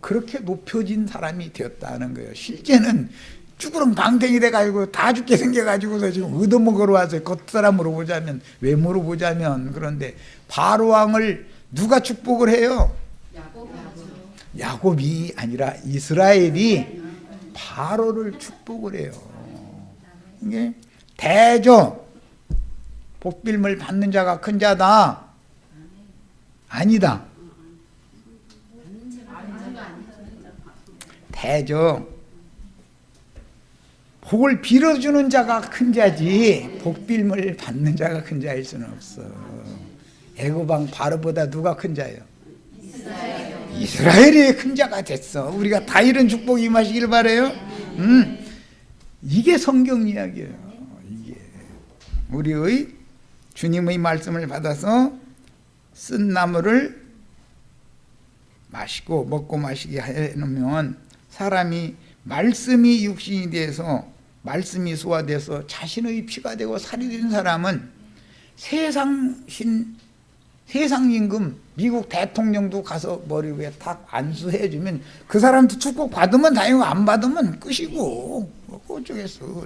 그렇게 높여진 사람이 되었다는 거예요. 실제는 쭈그렁 방탱이 돼가지고 다 죽게 생겨가지고서 지금 얻어먹으러 와서 겉사람으로 보자면, 외모로 보자면. 그런데 바로왕을 누가 축복을 해요? 야곱이 아니라 이스라엘이 바로를 축복을 해요. 이게 대저 복빌물 받는 자가 큰 자다. 아니다. 대저 복을 빌어주는 자가 큰 자지 복빌물 받는 자가 큰 자일 수는 없어. 애굽왕 바로보다 누가 큰 자예요? 이스라엘이 큰 자가 됐어. 우리가 다 이런 축복이 임하시길 바라요. 이게 성경 이야기예요. 이게 우리의 주님의 말씀을 받아서 쓴 나무를 마시고 먹고 마시게 해놓으면 사람이 말씀이 육신이 돼서 말씀이 소화돼서 자신의 피가 되고 살이 된 사람은 세상임금 미국 대통령도 가서 머리 위에 탁 안수해주면 그 사람도 축복 받으면 다행이고 안 받으면 끝이고 뭐 어쩌겠어.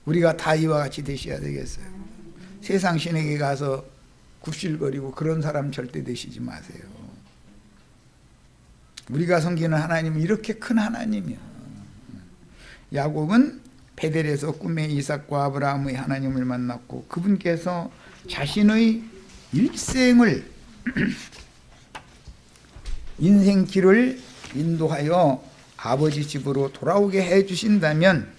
우리가 다 이와 같이 되셔야 되겠어요. 세상 신에게 가서 굽실거리고 그런 사람 절대 되시지 마세요. 우리가 섬기는 하나님은 이렇게 큰 하나님이야. 야곱은 베델에서 꿈에 이삭과 아브라함의 하나님을 만났고 그분께서 자신의 일생을 인생길을 인도하여 아버지 집으로 돌아오게 해주신다면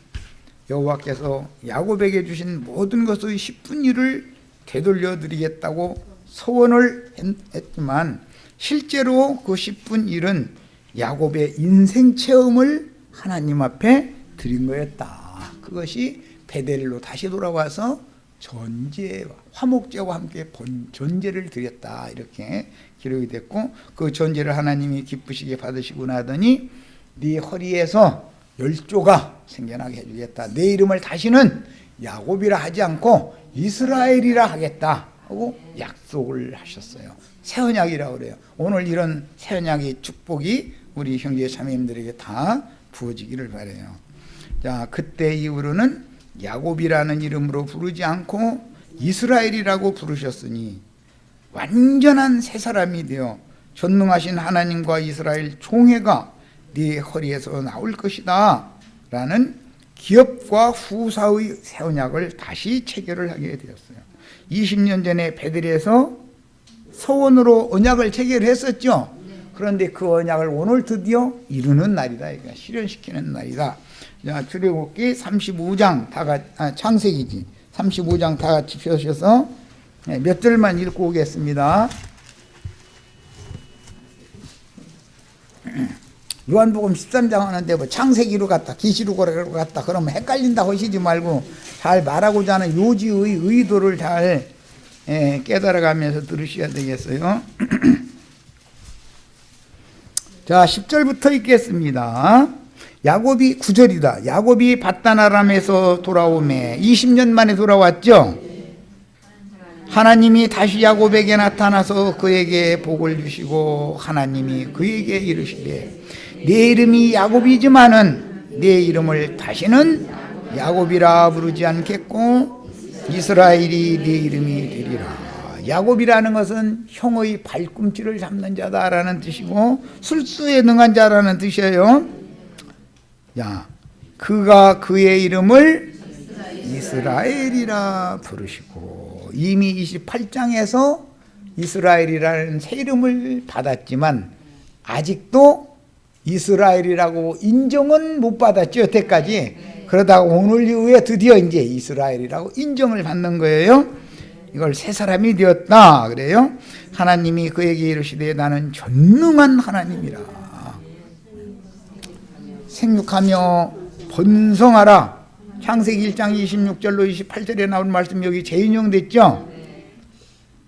여호와께서 야곱에게 주신 모든 것의 10분 1을 되돌려 드리겠다고 소원을 했지만 실제로 그 10분 1은 야곱의 인생 체험을 하나님 앞에 드린 거였다. 그것이 베델로 다시 돌아와서 전제, 화목제와 함께 전제를 드렸다. 이렇게 기록이 됐고 그 전제를 하나님이 기쁘시게 받으시고 나더니 네 허리에서 열조가 생겨나게 해주겠다. 내 이름을 다시는 야곱이라 하지 않고 이스라엘이라 하겠다 하고 약속을 하셨어요. 새언약이라고 그래요. 오늘 이런 새언약의 축복이 우리 형제 자매님들에게 다 부어지기를 바라요. 자, 그때 이후로는 야곱이라는 이름으로 부르지 않고 이스라엘이라고 부르셨으니 완전한 새 사람이 되어 전능하신 하나님과 이스라엘 총회가 네 허리에서 나올 것이다 라는 기업과 후사의 새 언약을 다시 체결을 하게 되었어요. 20년 전에 베들에서 서원으로 언약을 체결했었죠. 그런데 그 언약을 오늘 드디어 이루는 날이다. 실현시키는 날이다. 자, 출애굽기 35장 창세기지 35장 다 같이 펴셔서 몇 절만 읽고 오겠습니다. 요한복음 13장 하는데 뭐 창세기로 갔다 계시록으로 갔다 그러면 헷갈린다 하시지 말고 잘 말하고자 하는 요지의 의도를 잘 깨달아가면서 들으셔야 되겠어요. 자, 10절부터 읽겠습니다. 야곱이 9절이다. 야곱이 밧단-아람에서 돌아오매 20년 만에 돌아왔죠. 하나님이 다시 야곱에게 나타나서 그에게 복을 주시고 하나님이 그에게 이르시되 네 이름이 야곱이지만은 네 이름을 다시는 야곱이라 부르지 않겠고 이스라엘이 네 이름이 되리라. 야곱이라는 것은 형의 발꿈치를 잡는 자다라는 뜻이고 술수에 능한 자라는 뜻이에요. 야, 그가 그의 이름을 이스라엘이라 부르시고 이미 28장에서 이스라엘이라는 새 이름을 받았지만 아직도 이스라엘이라고 인정은 못 받았죠. 여태까지. 그러다가 오늘 이후에 드디어 이제 이스라엘이라고 인정을 받는 거예요. 이걸 새 사람이 되었다 그래요. 하나님이 그에게 이르시되 나는 전능한 하나님이라. 생육하며 번성하라. 창세기 1장 26절로 28절에 나온 말씀 여기 재인용됐죠.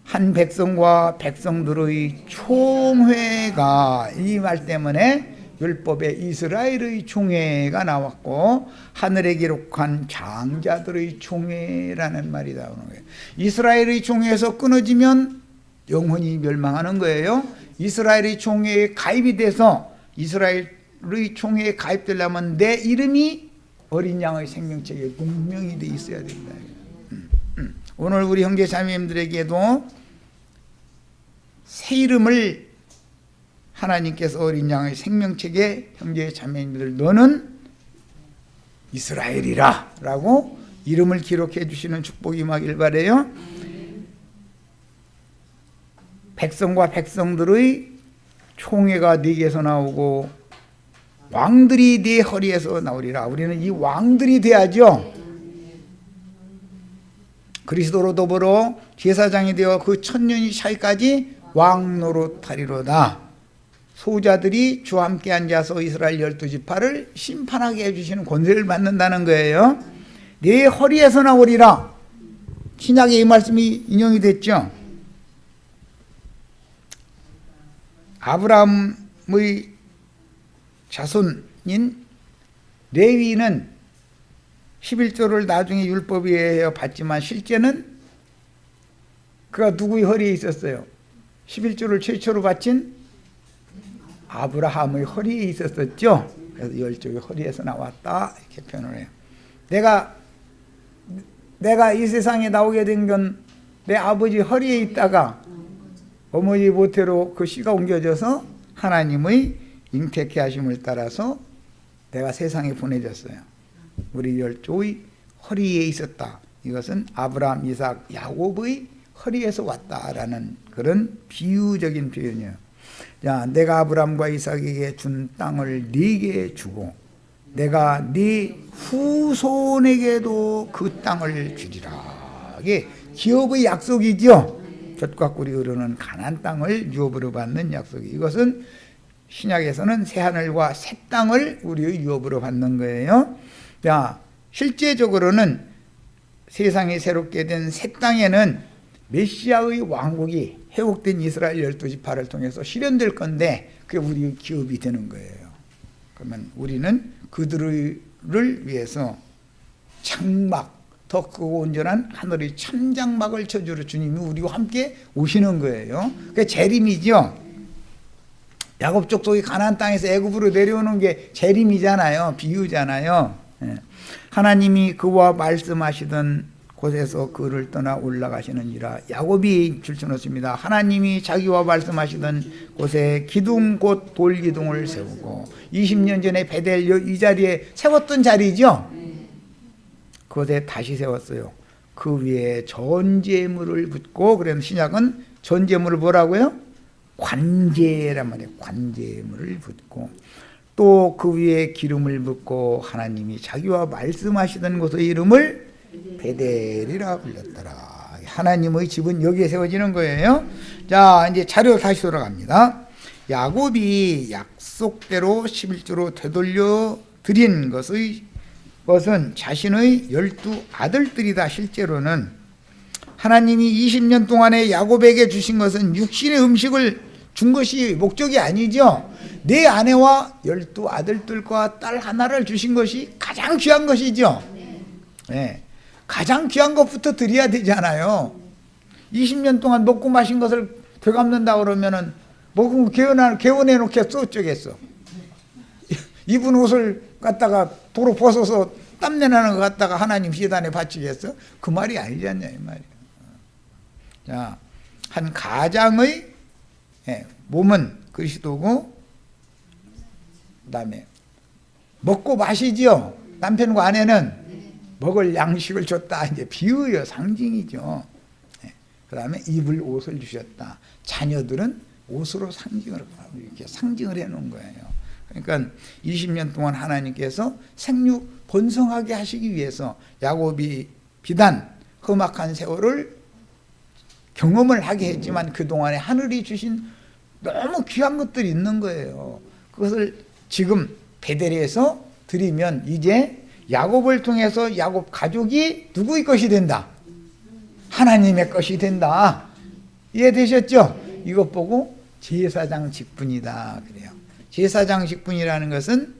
한 백성과 백성들의 총회가 이 말 때문에 율법에 이스라엘의 총회가 나왔고 하늘에 기록한 장자들의 총회라는 말이 나오는 거예요. 이스라엘의 총회에서 끊어지면 영혼이 멸망하는 거예요. 이스라엘의 총회에 가입이 돼서 이스라엘의 총회에 가입되려면 내 이름이 어린 양의 생명책에 분명히 돼 있어야 된다. 오늘 우리 형제 자매님들에게도 새 이름을 하나님께서 어린 양의 생명책에 형제 자매님들 너는 이스라엘이라 라고 이름을 기록해 주시는 축복이 임하길 바라요. 백성과 백성들의 총회가 네게서 나오고 왕들이 네 허리에서 나오리라. 우리는 이 왕들이 돼야죠. 그리스도로 더불어 제사장이 되어 그 1000년이 차이까지 왕 노릇하리로다. 소자들이 주와 함께 앉아서 이스라엘 12지파를 심판하게 해주시는 권세를 받는다는 거예요. 네 허리에서 나오리라. 신약에 이 말씀이 인용이 됐죠. 아브라함의 자손인 레위는 11조를 나중에 율법에 의해 받지만 실제는 그가 누구의 허리에 있었어요? 11조를 최초로 바친 아브라함의 허리에 있었었죠. 그래서 10조의 허리에서 나왔다 이렇게 표현을 해요. 내가 이 세상에 나오게 된 건 내 아버지 허리에 있다가 어머니 모태로 그 씨가 옮겨져서 하나님의 잉태케 하심을 따라서 내가 세상에 보내졌어요. 우리 10조의 허리에 있었다. 이것은 아브라함, 이삭, 야곱의 허리에서 왔다라는 그런 비유적인 표현이에요. 자, 내가 아브라함과 이삭에게 준 땅을 네게 주고 내가 네 후손에게도 그 땅을 주리라. 이게 기업의 약속이죠. 젖과 꿀이 흐르는 가나안 땅을 유업으로 받는 약속이. 이것은 신약에서는 새 하늘과 새 땅을 우리의 유업으로 받는 거예요. 자, 실제적으로는 세상이 새롭게 된 새 땅에는 메시아의 왕국이 회복된 이스라엘 12지파를 통해서 실현될 건데 그게 우리의 기업이 되는 거예요. 그러면 우리는 그들을 위해서 장막, 더 크고 온전한 하늘의 참장막을 쳐주러 주님이 우리와 함께 오시는 거예요. 그게 재림이죠. 야곱 족속이 가나안 땅에서 애굽으로 내려오는 게 재림이잖아요. 비유잖아요. 하나님이 그와 말씀하시던 곳에서 그를 떠나 올라가시는지라. 야곱이 줄쳐놓습니다. 하나님이 자기와 말씀하시던 곳에 기둥 곧 돌기둥을 세우고 20년 전에 베델 이 자리에 세웠던 자리죠. 그곳에 다시 세웠어요. 그 위에 전제물을 붓고, 그래서 신약은 전제물을 뭐라고요? 관제란 말이에요. 관제물을 붓고 또 그 위에 기름을 붓고 하나님이 자기와 말씀하시던 곳의 이름을 베델이라 불렀더라. 하나님의 집은 여기에 세워지는 거예요. 자, 이제 자료 다시 돌아갑니다. 야곱이 약속대로 11조로 되돌려 드린 것은 자신의 12아들들이다. 실제로는 하나님이 20년 동안에 야곱에게 주신 것은 육신의 음식을 준 것이 목적이 아니죠. 내 아내와 12아들들과 딸 하나를 주신 것이 가장 귀한 것이죠. 네. 가장 귀한 것부터 드려야 되잖아요. 20년 동안 먹고 마신 것을 되갚는다 그러면은 먹은 거 개원해 놓겠어? 어쩌겠어? 입은 옷을 갖다가 도로 벗어서 땀내 나는 거 갖다가 하나님 시단에 바치겠어? 그 말이 아니지 않냐 이 말이야. 자, 한 가장의 몸은 그리스도고, 그다음에 먹고 마시죠. 남편과 아내는 먹을 양식을 줬다. 이제 비유예요. 상징이죠. 그다음에 입을 옷을 주셨다. 자녀들은 옷으로 이렇게 상징을 해놓은 거예요. 그러니까 20년 동안 하나님께서 생육 번성하게 하시기 위해서 야곱이 비단 험악한 세월을 경험을 하게 했지만 그동안에 하늘이 주신 너무 귀한 것들이 있는 거예요. 그것을 지금 베델에서 드리면 이제 야곱을 통해서 야곱 가족이 누구의 것이 된다? 하나님의 것이 된다. 이해되셨죠? 이것 보고 제사장 직분이다 그래요. 제사장 직분이라는 것은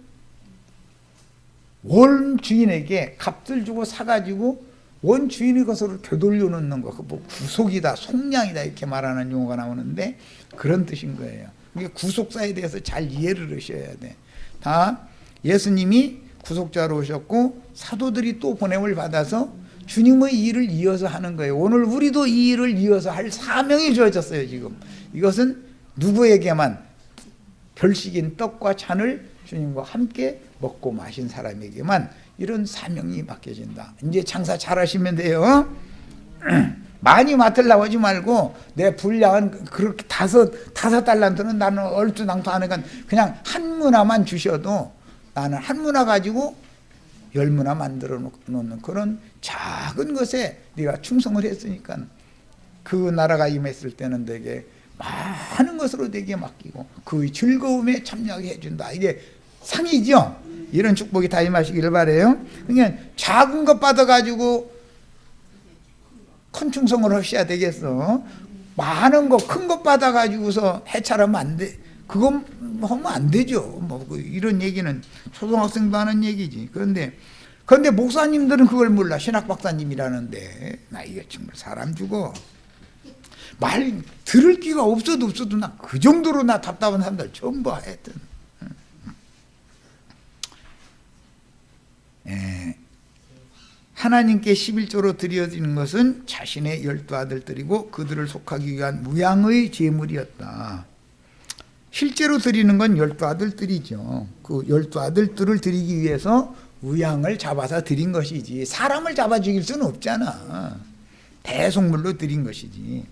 원주인에게 값을 주고 사가지고 원주인의 것으로 되돌려 놓는 거. 뭐 구속이다, 속량이다 이렇게 말하는 용어가 나오는데 그런 뜻인 거예요. 이게 구속사에 대해서 잘 이해를 하셔야 돼. 다 예수님이 구속자로 오셨고 사도들이 또 보냄을 받아서 주님의 일을 이어서 하는 거예요. 오늘 우리도 이 일을 이어서 할 사명이 주어졌어요. 지금 이것은 누구에게만? 별식인 떡과 잔을 주님과 함께 먹고 마신 사람에게만 이런 사명이 맡겨진다. 이제 장사 잘하시면 돼요. 많이 맡으려고 하지 말고 내 분량은 그렇게 다섯 달란트는 나는 얼추당토 하니까 그냥 한 문화만 주셔도 나는 한 문화 가지고 10문화 만들어 놓는 그런 작은 것에 네가 충성을 했으니까 그 나라가 임했을 때는 되게 많은 것으로 되게 맡기고 그 즐거움에 참여하게 해준다. 이게 상이죠. 이런 축복이 다 임하시기를 바라요. 그러니까 작은 것 받아가지고 큰 충성을 하셔야 되겠어. 많은 거, 큰 것 받아가지고서 해찰하면 안 돼. 그건 하면 안 되죠. 뭐 이런 얘기는 초등학생도 하는 얘기지. 그런데 목사님들은 그걸 몰라. 신학 박사님이라는데 나 이거 정말 사람 죽어. 말 들을 기가 없어도 나 그 정도로 나 답답한 사람들 처음 봐. 하여튼 하나님께 11조로 드려지는 것은 자신의 12아들들이고 그들을 속하기 위한 무양의 제물이었다. 실제로 드리는 건 12아들들이죠. 그 12아들들을 드리기 위해서 우양을 잡아서 드린 것이지 사람을 잡아 죽일 수는 없잖아. 대속물로 드린 것이지.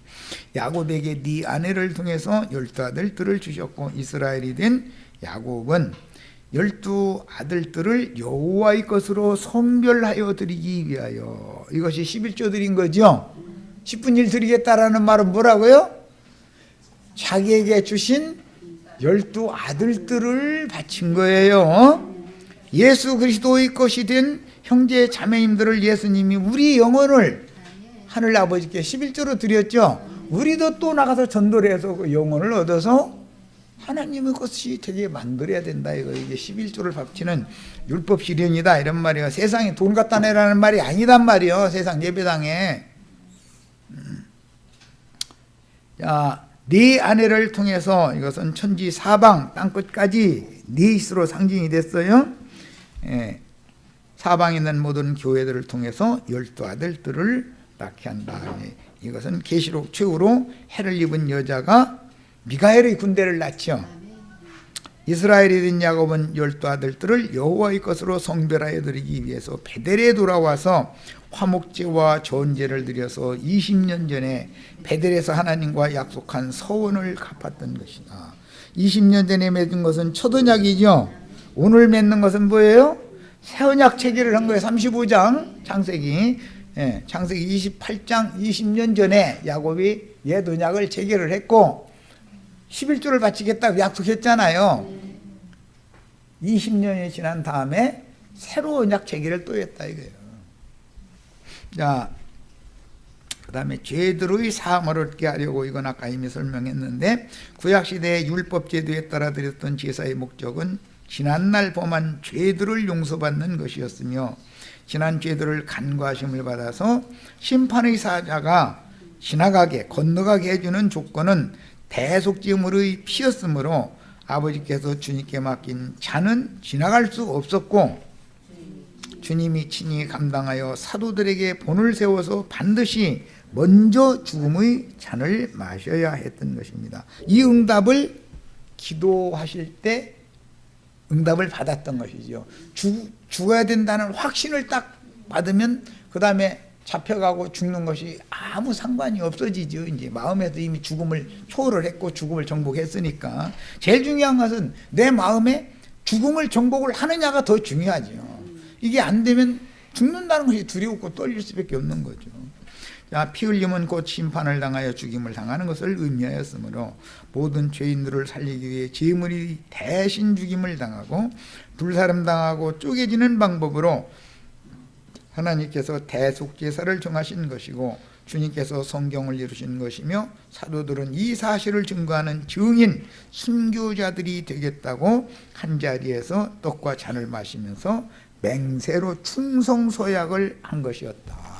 야곱에게 네 아내를 통해서 12아들들을 주셨고 이스라엘이 된 야곱은 12아들들을 여호와의 것으로 선별하여 드리기 위하여. 이것이 11조 드린 거죠. 10분 1 드리겠다라는 말은 뭐라고요? 자기에게 주신 12아들들을 바친 거예요. 예수 그리스도의 것이 된 형제 자매님들을 예수님이 우리 영혼을 하늘 아버지께 11조로 드렸죠. 우리도 또 나가서 전도를 해서 그 영혼을 얻어서 하나님의 것이 되게 만들어야 된다. 이게 11조를 바치는 율법 실현이다 이런 말이에요. 세상에 돈 갖다 내라는 말이 아니단 말이에요. 세상 예배당에. 자, 네 아내를 통해서 이것은 천지 사방 땅끝까지 네 있으로 상징이 됐어요. 사방에 있는 모든 교회들을 통해서 12아들들을 낳게 한다. 이것은 계시록 최후로 해를 입은 여자가 미가엘의 군대를 낳죠. 이스라엘이 된 야곱은 12아들들을 여호와의 것으로 성별하여 드리기 위해서 베델에 돌아와서 화목제와 전제를 드려서 20년 전에 베델에서 하나님과 약속한 서원을 갚았던 것이다. 20년 전에 맺은 것은 첫 언약이죠. 오늘 맺는 것은 뭐예요? 새 언약 체결을 한 거예요. 35장 창세기. 창세기 28장 20년 전에 야곱이 옛 언약을 체결을 했고 11조를 바치겠다고 약속했잖아요. 20년이 지난 다음에 새로 언약 체결을 또 했다 이거예요. 자, 그 다음에 죄들의 사함을 얻게 하려고, 이건 아까 이미 설명했는데, 구약시대의 율법제도에 따라 드렸던 제사의 목적은 지난날 범한 죄들을 용서받는 것이었으며, 지난 죄들을 간과하심을 받아서 심판의 사자가 지나가게 건너가게 해주는 조건은 대속제물의 피였으므로 아버지께서 주님께 맡긴 잔은 지나갈 수 없었고, 주님이 친히 감당하여 사도들에게 본을 세워서 반드시 먼저 죽음의 잔을 마셔야 했던 것입니다. 이 응답을 기도하실 때 응답을 받았던 것이죠. 죽어야 된다는 확신을 딱 받으면 그 다음에 잡혀가고 죽는 것이 아무 상관이 없어지죠. 이제 마음에서 이미 죽음을 초월을 했고 죽음을 정복했으니까. 제일 중요한 것은 내 마음에 죽음을 정복을 하느냐가 더 중요하죠. 이게 안 되면 죽는다는 것이 두려웠고 떨릴 수밖에 없는 거죠. 자, 피 흘림은 곧 심판을 당하여 죽임을 당하는 것을 의미하였으므로 모든 죄인들을 살리기 위해 제물이 대신 죽임을 당하고 불사름 당하고 쪼개지는 방법으로 하나님께서 대속제사를 정하신 것이고, 주님께서 성경을 이루신 것이며, 사도들은 이 사실을 증거하는 증인 순교자들이 되겠다고 한자리에서 떡과 잔을 마시면서 맹세로 충성서약을 한 것이었다.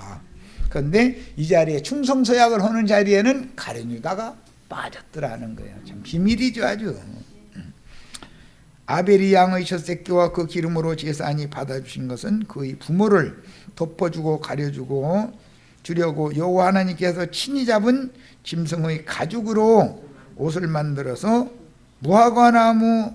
그런데 이 자리에 충성서약을 하는 자리에는 가룟 유다가 빠졌더라는 거예요. 참 비밀이죠, 아주. 아벨이 양의 젖새끼와 그 기름으로 제사안이 받아주신 것은 그의 부모를 덮어주고 가려주고 주려고 여호와 하나님께서 친히 잡은 짐승의 가죽으로 옷을 만들어서 무화과나무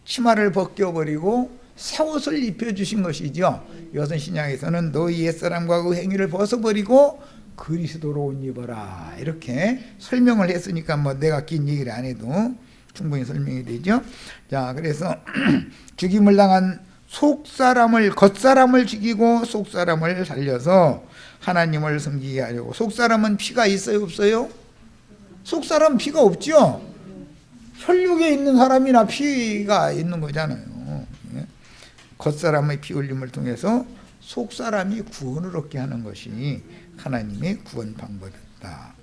치마를 벗겨버리고 새 옷을 입혀주신 것이죠. 이것은 신약에서는 너희 옛사람과 그 행위를 벗어버리고 그리스도로 옷 입어라, 이렇게 설명을 했으니까 뭐 내가 긴 얘기를 안 해도 충분히 설명이 되죠. 자, 그래서 죽임을 당한 속사람을, 겉사람을 죽이고 속사람을 살려서 하나님을 섬기게 하려고. 속사람은 피가 있어요, 없어요? 속사람 피가 없죠. 혈육에 있는 사람이나 피가 있는 거잖아요. 겉사람의 피 흘림을 통해서 속사람이 구원을 얻게 하는 것이 하나님의 구원 방법이었다.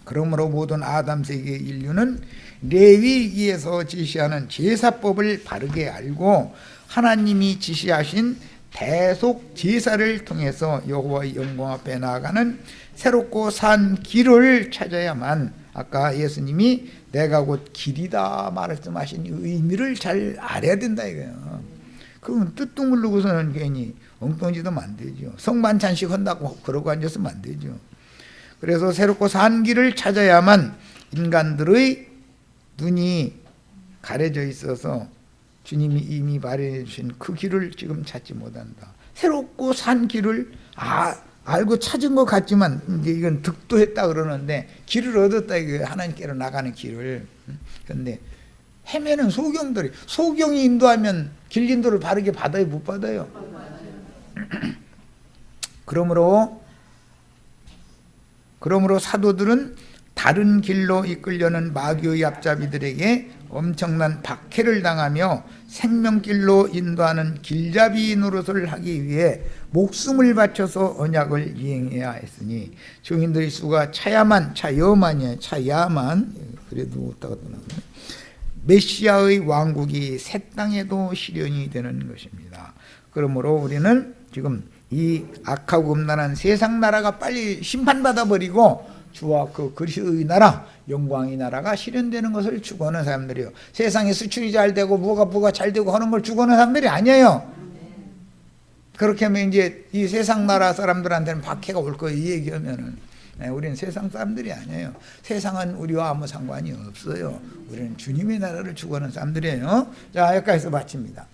그러므로 모든 아담 세계의 인류는 레위기에서 지시하는 제사법을 바르게 알고 하나님이 지시하신 대속 제사를 통해서 여호와의 영광 앞에 나아가는 새롭고 산 길을 찾아야만, 아까 예수님이 내가 곧 길이다 말씀하신 의미를 잘 알아야 된다 이거예요. 그건 뜻도 모르고서는 괜히 엉뚱지도 안 되죠. 성만찬식 한다고 그러고 앉았으면 안 되죠. 그래서 새롭고 산 길을 찾아야만 인간들의 눈이 가려져 있어서 주님이 이미 마련해 주신 그 길을 지금 찾지 못한다. 새롭고 산 길을 알고 찾은 것 같지만 이제 이건 득도했다 그러는데 길을 얻었다 이거, 하나님께로 나가는 길을. 그런데 헤매는 소경들이, 소경이 인도하면 길 인도를 바르게 받아요, 못 받아요? 그러므로 사도들은 다른 길로 이끌려는 마귀의 앞잡이들에게 엄청난 박해를 당하며 생명길로 인도하는 길잡이 노릇을 하기 위해 목숨을 바쳐서 언약을 이행해야 했으니 증인들의 수가 차야만 그래도 못다가 떠나네. 메시아의 왕국이 새 땅에도 실현이 되는 것입니다. 그러므로 우리는 지금 이 악하고 음란한 세상 나라가 빨리 심판받아 버리고 주와 그 그리스도의 나라, 영광의 나라가 실현되는 것을 추구하는 사람들이에요. 세상에 수출이 잘 되고 뭐가 잘 되고 하는 걸 추구하는 사람들이 아니에요. 그렇게 하면 이제 이 세상 나라 사람들한테는 박해가 올 거예요. 이 얘기하면은. 우리는 세상 사람들이 아니에요. 세상은 우리와 아무 상관이 없어요. 우리는 주님의 나라를 추구하는 사람들이에요. 자, 여기까지서 마칩니다.